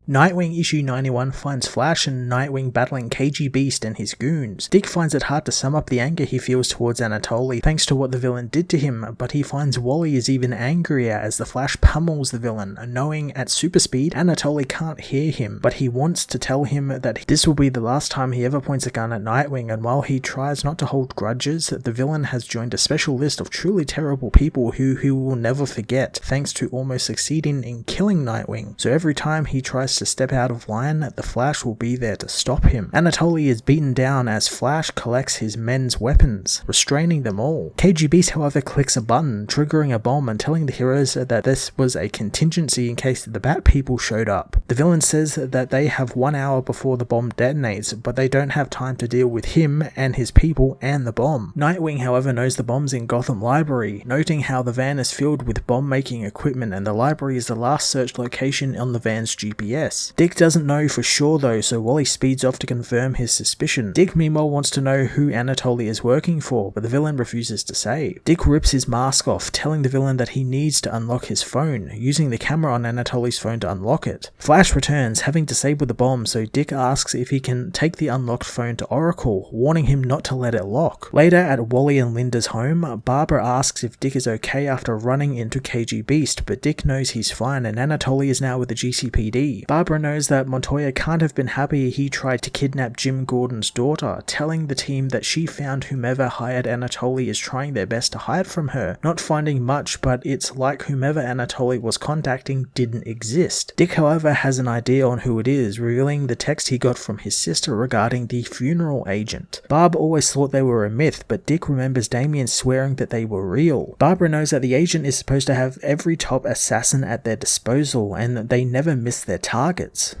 Nightwing issue 91 finds Flash and Nightwing battling KGBeast and his goons. Dick finds it hard to sum up the anger he feels towards Anatoly thanks to what the villain did to him, but he finds Wally is even angrier as the Flash pummels the villain, knowing at super speed Anatoly can't hear him, but he wants to tell him that this will be the last time he ever points a gun at Nightwing, and while he tries not to hold grudges, the villain has joined a special list of truly terrible people who he will never forget, thanks to almost succeeding in killing Nightwing. So every time he tries to step out of line, the Flash will be there to stop him. Anatoly is beaten down as Flash collects his men's weapons, restraining them all. KGBeast, however, clicks a button, triggering a bomb and telling the heroes that this was a contingency in case the Bat People showed up. The villain says that they have 1 hour before the bomb detonates, but they don't have time to deal with him and his people and the bomb. Nightwing, however, knows the bomb's in Gotham Library, noting how the van is filled with bomb-making equipment and the library is the last searched location on the van's GPS. Dick doesn't know for sure though, so Wally speeds off to confirm his suspicion. Dick meanwhile wants to know who Anatoly is working for, but the villain refuses to say. Dick rips his mask off, telling the villain that he needs to unlock his phone, using the camera on Anatoly's phone to unlock it. Flash returns, having disabled the bomb, so Dick asks if he can take the unlocked phone to Oracle, warning him not to let it lock. Later at Wally and Linda's home, Barbara asks if Dick is okay after running into KGBeast, but Dick knows he's fine and Anatoly is now with the GCPD. Barbara knows that Montoya can't have been happy he tried to kidnap Jim Gordon's daughter, telling the team that she found whomever hired Anatoly is trying their best to hide from her, not finding much, but it's like whomever Anatoly was contacting didn't exist. Dick, however, has an idea on who it is, revealing the text he got from his sister regarding the funeral agent. Barb always thought they were a myth, but Dick remembers Damien swearing that they were real. Barbara knows that the agent is supposed to have every top assassin at their disposal, and that they never miss their targets.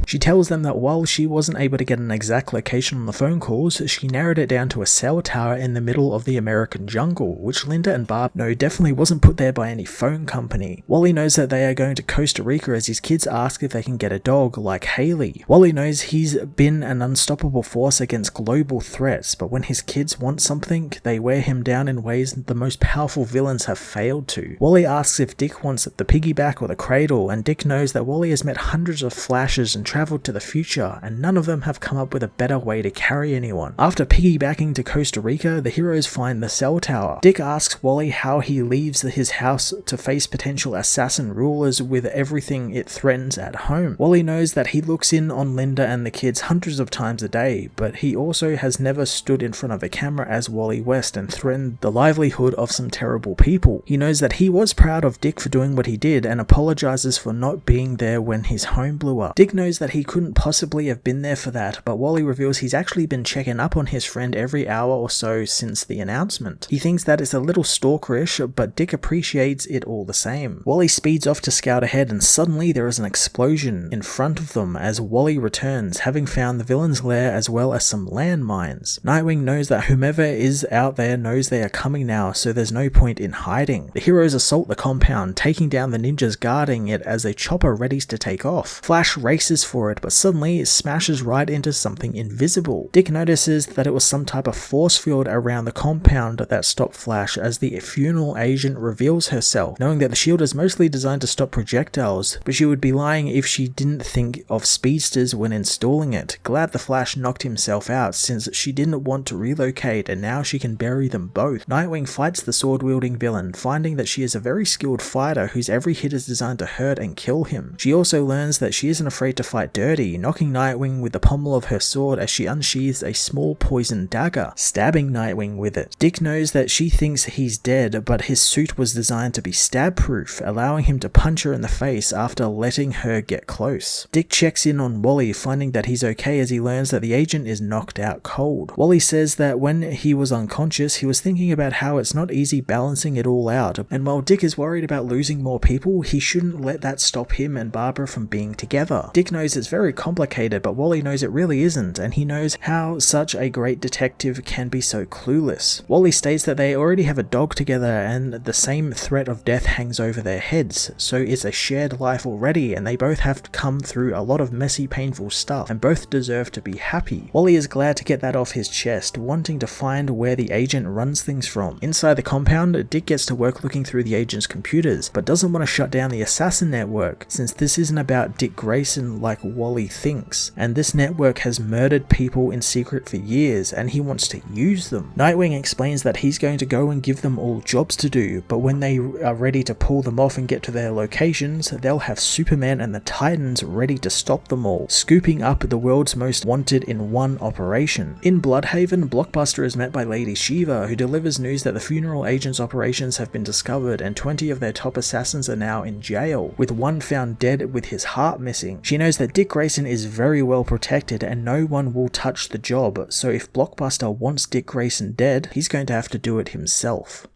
She tells them that while she wasn't able to get an exact location on the phone calls, she narrowed it down to a cell tower in the middle of the American jungle, which Linda and Barb know definitely wasn't put there by any phone company. Wally knows that they are going to Costa Rica as his kids ask if they can get a dog like Haley. Wally knows he's been an unstoppable force against global threats, but when his kids want something, they wear him down in ways that the most powerful villains have failed to. Wally asks if Dick wants the piggyback or the cradle, and Dick knows that Wally has met hundreds of Flashes and traveled to the future, and none of them have come up with a better way to carry anyone. After piggybacking to Costa Rica, the heroes find the cell tower. Dick asks Wally how he leaves his house to face potential assassin rulers with everything it threatens at home. Wally knows that he looks in on Linda and the kids hundreds of times a day, but he also has never stood in front of a camera as Wally West and threatened the livelihood of some terrible people. He knows that he was proud of Dick for doing what he did and apologizes for not being there when his home blew up. Dick knows that he couldn't possibly have been there for that, but Wally reveals he's actually been checking up on his friend every hour or so since the announcement. He thinks that it's a little stalkerish, but Dick appreciates it all the same. Wally speeds off to scout ahead, and suddenly there is an explosion in front of them as Wally returns, having found the villain's lair as well as some landmines. Nightwing knows that whomever is out there knows they are coming now, so there's no point in hiding. The heroes assault the compound, taking down the ninjas guarding it as a chopper readies to take off. Flash races for it, but suddenly it smashes right into something invisible. Dick notices that it was some type of force field around the compound that stopped Flash as the funeral agent reveals herself, knowing that the shield is mostly designed to stop projectiles, but she would be lying if she didn't think of speedsters when installing it. Glad the Flash knocked himself out since she didn't want to relocate and now she can bury them both. Nightwing fights the sword-wielding villain, finding that she is a very skilled fighter whose every hit is designed to hurt and kill him. She also learns that she isn't afraid to fight dirty, knocking Nightwing with the pommel of her sword as she unsheathes a small poison dagger, stabbing Nightwing with it. Dick knows that she thinks he's dead, but his suit was designed to be stab-proof, allowing him to punch her in the face after letting her get close. Dick checks in on Wally, finding that he's okay as he learns that the agent is knocked out cold. Wally says that when he was unconscious, he was thinking about how it's not easy balancing it all out, and while Dick is worried about losing more people, he shouldn't let that stop him and Barbara from being together. Dick knows knows it's very complicated, but Wally knows it really isn't, and he knows how such a great detective can be so clueless. Wally states that they already have a dog together and the same threat of death hangs over their heads, so it's a shared life already, and they both have to come through a lot of messy, painful stuff, and both deserve to be happy. Wally is glad to get that off his chest, wanting to find where the agent runs things from. Inside the compound, Dick gets to work looking through the agent's computers, but doesn't want to shut down the assassin network, since this isn't about Dick Grayson like Wally thinks, and this network has murdered people in secret for years, and he wants to use them. Nightwing explains that he's going to go and give them all jobs to do, but when they are ready to pull them off and get to their locations, they'll have Superman and the Titans ready to stop them all, scooping up the world's most wanted in one operation. In Bloodhaven, Blockbuster is met by Lady Shiva, who delivers news that the funeral agent's operations have been discovered and 20 of their top assassins are now in jail, with one found dead with his heart missing. She knows that Dick Grayson is very well protected and no one will touch the job, so if Blockbuster wants Dick Grayson dead, he's going to have to do it himself.